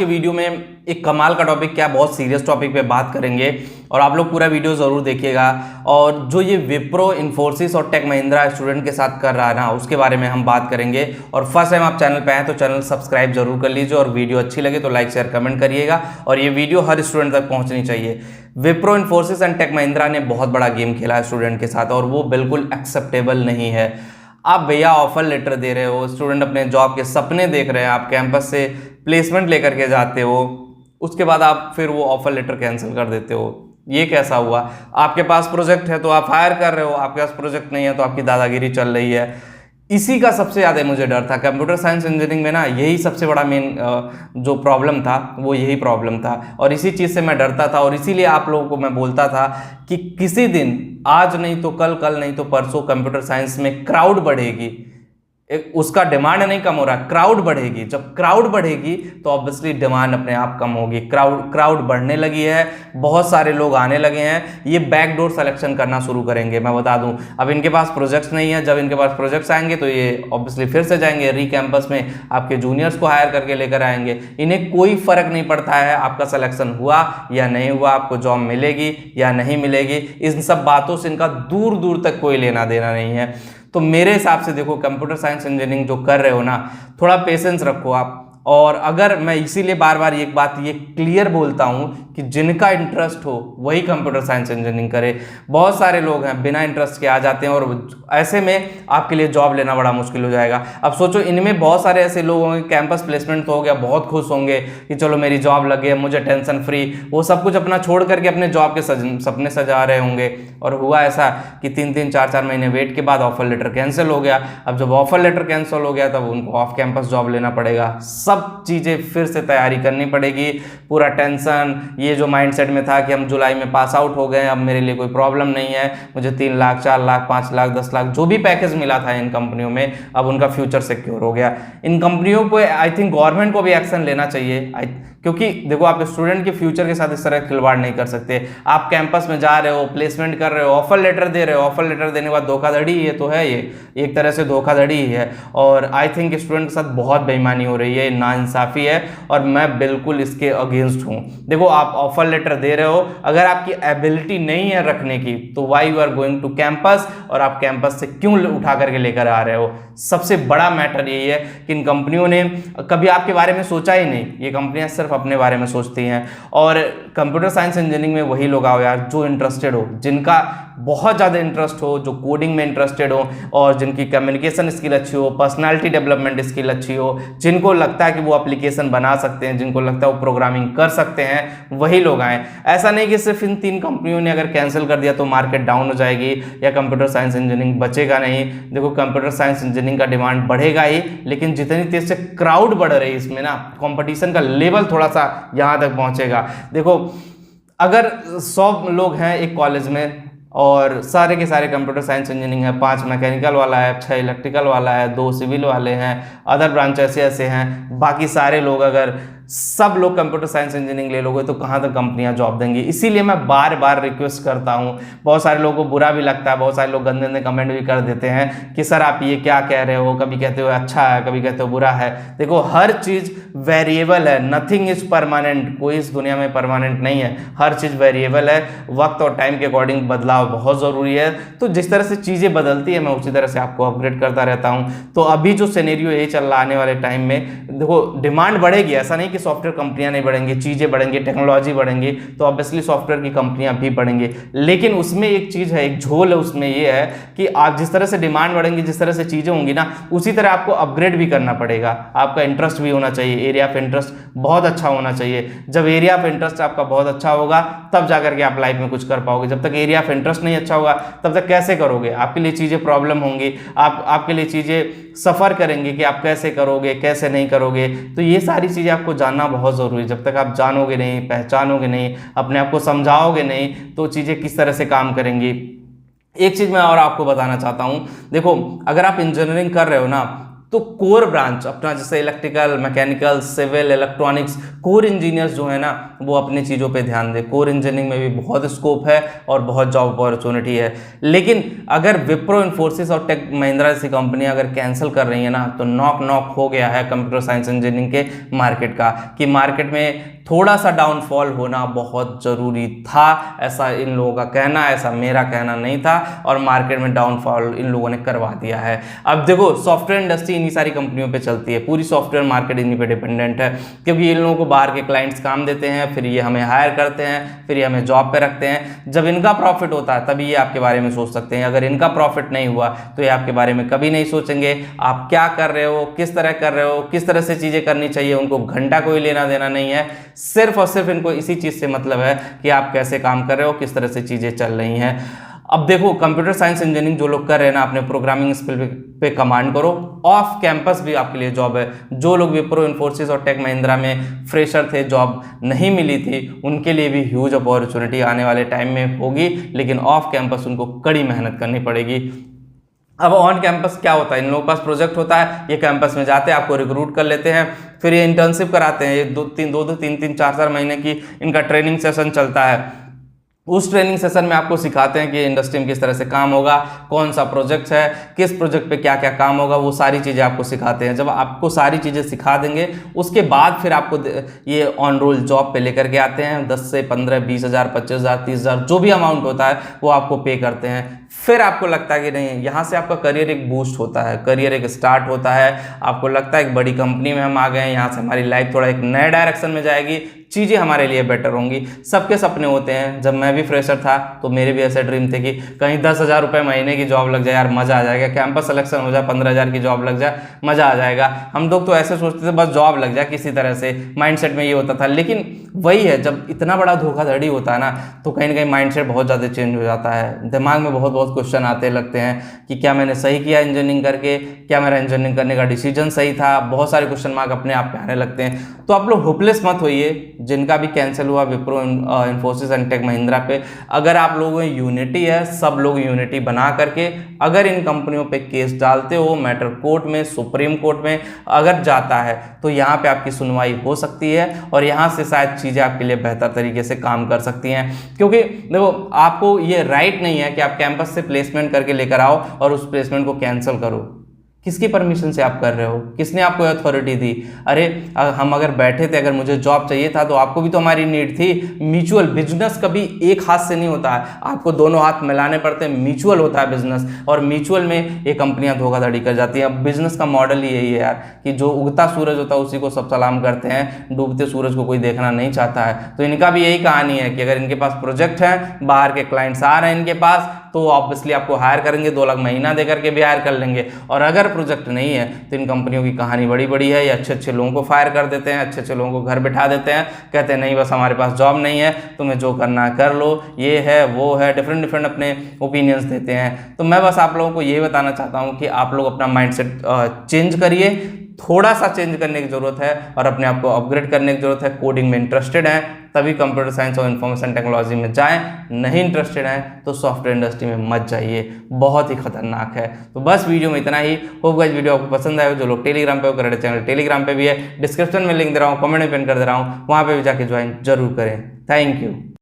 के वीडियो में एक कमाल का टॉपिक, क्या बहुत सीरियस टॉपिक पे बात करेंगे और आप लोग पूरा वीडियो ज़रूर देखिएगा। और जो ये विप्रो, इन्फोसिस और टेक महिंद्रा स्टूडेंट के साथ कर रहा है ना, उसके बारे में हम बात करेंगे। और फर्स्ट टाइम आप चैनल पे आए तो चैनल सब्सक्राइब जरूर कर लीजिए और वीडियो अच्छी लगे तो लाइक शेयर कमेंट करिएगा और ये वीडियो हर स्टूडेंट तक पहुँचनी चाहिए। विप्रो, इन्फोसिस एंड टेक महिंद्रा ने बहुत बड़ा गेम खेला है स्टूडेंट के साथ और वो बिल्कुल एक्सेप्टेबल नहीं है। आप भैया ऑफर लेटर दे रहे हो, स्टूडेंट अपने जॉब के सपने देख रहे हैं, आप कैंपस से प्लेसमेंट लेकर के जाते हो, उसके बाद आप फिर वो ऑफर लेटर कैंसिल कर देते हो। ये कैसा हुआ? आपके पास प्रोजेक्ट है तो आप हायर कर रहे हो, आपके पास प्रोजेक्ट नहीं है तो आपकी दादागिरी चल रही है। इसी का सबसे ज़्यादा मुझे डर था। कंप्यूटर साइंस इंजीनियरिंग में ना यही सबसे बड़ा मेन जो प्रॉब्लम था वो यही प्रॉब्लम था और इसी चीज़ से मैं डरता था और इसीलिए आप लोगों को मैं बोलता था कि किसी दिन, आज नहीं तो कल, कल नहीं तो परसों, कंप्यूटर साइंस में क्राउड बढ़ेगी। उसका डिमांड नहीं कम हो रहा, क्राउड बढ़ेगी। जब क्राउड बढ़ेगी तो ऑब्वियसली डिमांड अपने आप कम होगी। क्राउड बढ़ने लगी है, बहुत सारे लोग आने लगे हैं, ये बैकडोर सिलेक्शन करना शुरू करेंगे। मैं बता दूं, अब इनके पास प्रोजेक्ट्स नहीं है, जब इनके पास प्रोजेक्ट्स आएंगे तो ये ऑब्वियसली फिर से जाएंगे री कैंपस में, आपके जूनियर्स को हायर करके लेकर आएंगे। इन्हें कोई फर्क नहीं पड़ता है आपका सिलेक्शन हुआ या नहीं हुआ, आपको जॉब मिलेगी या नहीं मिलेगी, इन सब बातों से इनका दूर दूर तक कोई लेना देना नहीं है। तो मेरे हिसाब से देखो, कंप्यूटर साइंस इंजीनियरिंग जो कर रहे हो ना, थोड़ा पेशेंस रखो आप। और अगर मैं इसीलिए बार बार एक बात ये क्लियर बोलता हूँ कि जिनका इंटरेस्ट हो वही कंप्यूटर साइंस इंजीनियरिंग करे। बहुत सारे लोग हैं बिना इंटरेस्ट के आ जाते हैं और ऐसे में आपके लिए जॉब लेना बड़ा मुश्किल हो जाएगा। अब सोचो, इनमें बहुत सारे ऐसे लोग होंगे, कैंपस प्लेसमेंट तो हो गया, बहुत खुश होंगे कि चलो मेरी जॉब लग गई, मुझे टेंशन फ्री, वो सब कुछ अपना छोड़ करके अपने जॉब के सपने सजा रहे होंगे। और हुआ ऐसा कि 3-3, 4-4 महीने वेट के बाद ऑफर लेटर कैंसिल हो गया। अब जब ऑफर लेटर कैंसिल हो गया तब उनको ऑफ कैंपस जॉब लेना पड़ेगा, सब चीज़ें फिर से तैयारी करनी पड़ेगी। पूरा टेंशन, ये जो माइंडसेट में था कि हम जुलाई में पास आउट हो गए, अब मेरे लिए कोई प्रॉब्लम नहीं है, मुझे 3 लाख, 4 लाख, 5 लाख, 10 लाख जो भी पैकेज मिला था इन कंपनियों में, अब उनका फ्यूचर सिक्योर हो गया। इन कंपनियों पे आई थिंक गवर्नमेंट को भी एक्शन लेना चाहिए, क्योंकि देखो, आप स्टूडेंट के फ्यूचर के साथ इस तरह खिलवाड़ नहीं कर सकते। आप कैंपस में जा रहे हो, प्लेसमेंट कर रहे हो, ऑफर लेटर दे रहे हो, ऑफर लेटर देने के बाद धोखाधड़ी, ये तो है, ये एक तरह से धोखाधड़ी ही है। और आई थिंक स्टूडेंट के साथ बहुत बेईमानी हो रही है, नाइंसाफ़ी है और मैं बिल्कुल इसके अगेंस्ट हूँ। देखो, आप ऑफर लेटर दे रहे हो, अगर आपकी एबिलिटी नहीं है रखने की तो why you are going to campus, और आप कैंपस से क्यों उठा करके लेकर आ रहे हो? सबसे बड़ा मैटर यही है कि इन कंपनियों ने कभी आपके बारे में सोचा ही नहीं। ये कंपनियां सिर्फ अपने बारे में सोचती हैं। और कंप्यूटर साइंस इंजीनियरिंग में वही लोग आओ यार जो इंटरेस्टेड हो, जिनका बहुत ज़्यादा इंटरेस्ट हो, जो कोडिंग में इंटरेस्टेड हो और जिनकी कम्युनिकेशन स्किल अच्छी हो, पर्सनालिटी डेवलपमेंट स्किल अच्छी हो, जिनको लगता है कि वो एप्लीकेशन बना सकते हैं, जिनको लगता है वो प्रोग्रामिंग कर सकते हैं, वही लोग आए। ऐसा नहीं कि सिर्फ इन 3 कंपनियों ने अगर कैंसिल कर दिया तो मार्केट डाउन हो जाएगी या कंप्यूटर साइंस इंजीनियरिंग बचेगा नहीं। देखो, कंप्यूटर साइंस इंजीनियरिंग का डिमांड बढ़ेगा ही, लेकिन जितनी तेज से क्राउड बढ़ रही है इसमें ना, कंपटीशन का लेवल थोड़ा सा यहाँ तक पहुँचेगा। देखो, अगर 100 लोग हैं एक कॉलेज में और सारे के सारे कंप्यूटर साइंस इंजीनियरिंग है, 5 मैकेनिकल वाला है, 6 इलेक्ट्रिकल वाला है, 2 सिविल वाले हैं, अदर ब्रांच ऐसे ऐसे हैं, बाकी सारे लोग, अगर सब लोग कंप्यूटर साइंस इंजीनियरिंग ले लोगे तो कहाँ तक कंपनियां जॉब देंगी? इसीलिए मैं बार बार रिक्वेस्ट करता हूँ। बहुत सारे लोगों को बुरा भी लगता है, बहुत सारे लोग गंदे गंदे कमेंट भी कर देते हैं कि सर आप ये क्या कह रहे हो, कभी कहते हो अच्छा है, कभी कहते हो बुरा है। देखो, हर चीज़ वेरिएबल है, नथिंग इज परमानेंट, कोई इस दुनिया में परमानेंट नहीं है, हर चीज़ वेरिएबल है। वक्त और टाइम के अकॉर्डिंग बदलाव बहुत ज़रूरी है। तो जिस तरह से चीज़ें बदलती है मैं उसी तरह से आपको अपग्रेड करता रहता हूँ। तो अभी जो सिनेरियो यही चल रहा, आने वाले टाइम में देखो डिमांड बढ़ेगी, ऐसा नहीं कि सॉफ्टवेयर कंपनियां नहीं बढ़ेंगी, चीज़ें बढ़ेंगी, टेक्नोलॉजी बढ़ेंगी, तो ऑब्वियसली सॉफ्टवेयर की कंपनियां भी बढ़ेंगी। लेकिन उसमें एक चीज़ है, एक झोल है, उसमें ये है कि आप जिस तरह से डिमांड बढ़ेंगी, जिस तरह से चीज़ें होंगी ना, उसी तरह आपको अपग्रेड भी करना पड़ेगा। आपका इंटरेस्ट भी होना चाहिए, एरिया ऑफ इंटरेस्ट बहुत अच्छा होना चाहिए। जब एरिया ऑफ इंटरेस्ट आपका बहुत अच्छा होगा तब जाकर के आप लाइफ में कुछ कर पाओगे। जब तक एरिया ऑफ इंटरेस्ट नहीं अच्छा होगा तब तक कैसे करोगे? आपके लिए चीज़ें प्रॉब्लम होंगी, आपके लिए चीज़ें सफ़र करेंगे कि आप कैसे करोगे, कैसे नहीं करोगे। तो ये सारी चीज़ें आपको जानना बहुत ज़रूरी है। जब तक आप जानोगे नहीं, पहचानोगे नहीं, अपने आप को समझाओगे नहीं, तो चीज़ें किस तरह से काम करेंगी। एक चीज़ मैं और आपको बताना चाहता हूँ, देखो, अगर आप इंजीनियरिंग कर रहे हो ना, तो कोर ब्रांच अपना जैसे electrical, mechanical, civil, electronics, core engineers जो है ना वो अपनी चीज़ों पे ध्यान दें। कोर इंजीनियरिंग में भी बहुत स्कोप है और बहुत जॉब अपॉर्चुनिटी है। लेकिन अगर विप्रो, इन्फोसिस और टेक महिंद्रा जैसी कंपनियां अगर कैंसिल कर रही है ना, तो नॉक हो गया है कंप्यूटर साइंस इंजीनियरिंग के मार्केट का, कि मार्केट में थोड़ा सा डाउनफॉल होना बहुत ज़रूरी था। ऐसा इन लोगों का कहना, ऐसा मेरा कहना नहीं था, और मार्केट में डाउनफॉल इन लोगों ने करवा दिया है। अब देखो, सॉफ्टवेयर इंडस्ट्री इन्हीं सारी कंपनियों पे चलती है, पूरी सॉफ्टवेयर मार्केट इन्हीं पे डिपेंडेंट है, क्योंकि इन लोगों को बाहर के क्लाइंट्स काम देते हैं, फिर ये हमें हायर करते हैं, फिर ये हमें जॉब पे रखते हैं। जब इनका प्रॉफिट होता है तभी ये आपके बारे में सोच सकते हैं। अगर इनका प्रॉफिट नहीं हुआ तो ये आपके बारे में कभी नहीं सोचेंगे। आप क्या कर रहे हो, किस तरह कर रहे हो, किस तरह से चीज़ें करनी चाहिए, उनको घंटा कोई लेना देना नहीं है। सिर्फ और सिर्फ इनको इसी चीज़ से मतलब है कि आप कैसे काम कर रहे हो, किस तरह से चीज़ें चल रही हैं। अब देखो, कंप्यूटर साइंस इंजीनियरिंग जो लोग कर रहे हैं ना, अपने प्रोग्रामिंग स्किल पे कमांड करो। ऑफ कैंपस भी आपके लिए जॉब है। जो लोग विप्रो, इन्फोसिस और टेक महिंद्रा में फ्रेशर थे, जॉब नहीं मिली थी, उनके लिए भी ह्यूज अपॉर्चुनिटी आने वाले टाइम में होगी, लेकिन ऑफ कैंपस उनको कड़ी मेहनत करनी पड़ेगी। अब ऑन कैंपस क्या होता है, इन लोगों के पास प्रोजेक्ट होता है, ये कैंपस में जाते हैं, आपको रिक्रूट कर लेते हैं, फिर ये इंटर्नशिप कराते हैं। ये दो तीन 4 महीने की इनका ट्रेनिंग सेशन चलता है। उस ट्रेनिंग सेशन में आपको सिखाते हैं कि इंडस्ट्री में किस तरह से काम होगा, कौन सा प्रोजेक्ट है, किस प्रोजेक्ट पे क्या क्या काम होगा, वो सारी चीज़ें आपको सिखाते हैं। जब आपको सारी चीज़ें सिखा देंगे, उसके बाद फिर आपको ये ऑन रोल जॉब पे लेकर के आते हैं। 10 से 15, 20,000, 25,000, 30,000 जो भी अमाउंट होता है वो आपको पे करते हैं। फिर आपको लगता है कि नहीं, यहाँ से आपका करियर एक बूस्ट होता है, करियर एक स्टार्ट होता है। आपको लगता है एक बड़ी कंपनी में हम आ गए हैं, यहाँ से हमारी लाइफ थोड़ा एक नए डायरेक्शन में जाएगी, चीज़ें हमारे लिए बेटर होंगी। सबके सपने होते हैं। जब मैं भी फ्रेशर था तो मेरे भी ऐसे ड्रीम थे कि कहीं 10,000 रुपये महीने की जॉब लग जाए, यार मज़ा आ जाएगा। कैंपस सिलेक्शन हो जाए, 15,000 की जॉब लग जाए, मज़ा आ जाएगा। हम लोग तो ऐसे सोचते थे बस जॉब लग जाए किसी तरह से, माइंडसेट में ये होता था। लेकिन वही है, जब इतना बड़ा धोखाधड़ी होता है ना, तो कहीं ना कहीं माइंडसेट बहुत ज़्यादा चेंज हो जाता है। दिमाग में बहुत क्वेश्चन आते लगते हैं कि क्या मैंने सही किया इंजीनियरिंग करके, क्या मेरा इंजीनियरिंग करने का डिसीजन सही था। बहुत सारे क्वेश्चन मार्क अपने आप पे आने लगते हैं। तो आप लोग होपलेस मत होइए। जिनका भी कैंसिल हुआ विप्रो, इन्फोसिस एंड टेक महिंद्रा पे, अगर आप लोगों में यूनिटी है, सब लोग यूनिटी बना करके अगर इन कंपनियों पे केस डालते हो, मैटर कोर्ट में, सुप्रीम कोर्ट में अगर जाता है, तो यहाँ पे आपकी सुनवाई हो सकती है और यहाँ से शायद चीज़ें आपके लिए बेहतर तरीके से काम कर सकती हैं। क्योंकि देखो, आपको ये राइट नहीं है कि आप कैंपस से प्लेसमेंट करके लेकर आओ और उस प्लेसमेंट को कैंसिल करो। किसकी परमिशन से आप कर रहे हो, किसने आपको अथॉरिटी दी? अरे हम अगर बैठे थे, अगर मुझे जॉब चाहिए था तो आपको भी तो हमारी नीड थी। म्यूचुअल बिजनेस कभी एक हाथ से नहीं होता है, आपको दोनों हाथ मिलाने पड़ते हैं। म्यूचुअल होता है बिजनेस, और म्यूचुअल में ये कंपनियां धोखाधड़ी कर जाती हैं। अब बिजनेस का मॉडल ही यही है यार, कि जो उगता सूरज होता है उसी को सब सलाम करते हैं, डूबते सूरज को कोई देखना नहीं चाहता है। तो इनका भी यही कहानी है कि अगर इनके पास प्रोजेक्ट है, बाहर के क्लाइंट्स आ रहे हैं इनके पास, तो ऑब्वियसली आपको हायर करेंगे, 2 लाख महीना दे करके भी हायर कर लेंगे। और अगर प्रोजेक्ट नहीं है तो इन कंपनियों की कहानी बड़ी है। ये अच्छे लोगों को फायर कर देते हैं, अच्छे लोगों को घर बिठा देते हैं, कहते हैं नहीं बस हमारे पास जॉब नहीं है, तुम्हें जो करना है कर लो, ये है वो है, डिफरेंट अपने ओपिनियंस देते हैं। तो मैं बस आप लोगों को यही बताना चाहता हूँ कि आप लोग अपना माइंडसेट चेंज करिए, थोड़ा सा चेंज करने की ज़रूरत है और अपने आप को अपग्रेड करने की ज़रूरत है। कोडिंग में इंटरेस्टेड हैं तभी कंप्यूटर साइंस और इंफॉर्मेशन टेक्नोलॉजी में जाएं, नहीं इंटरेस्टेड हैं तो सॉफ्टवेयर इंडस्ट्री में मत जाइए, बहुत ही खतरनाक है। तो बस वीडियो में इतना ही। होप गाइस वीडियो आपको पसंद आएगा। जो लोग टेलीग्राम पे हो, करेक्ट चैनल टेलीग्राम पे भी है, डिस्क्रिप्शन में लिंक दे रहा हूँ, कमेंट में पिन कर दे रहा हूँ, वहाँ पर भी जाके ज्वाइन जरूर करें। Thank you.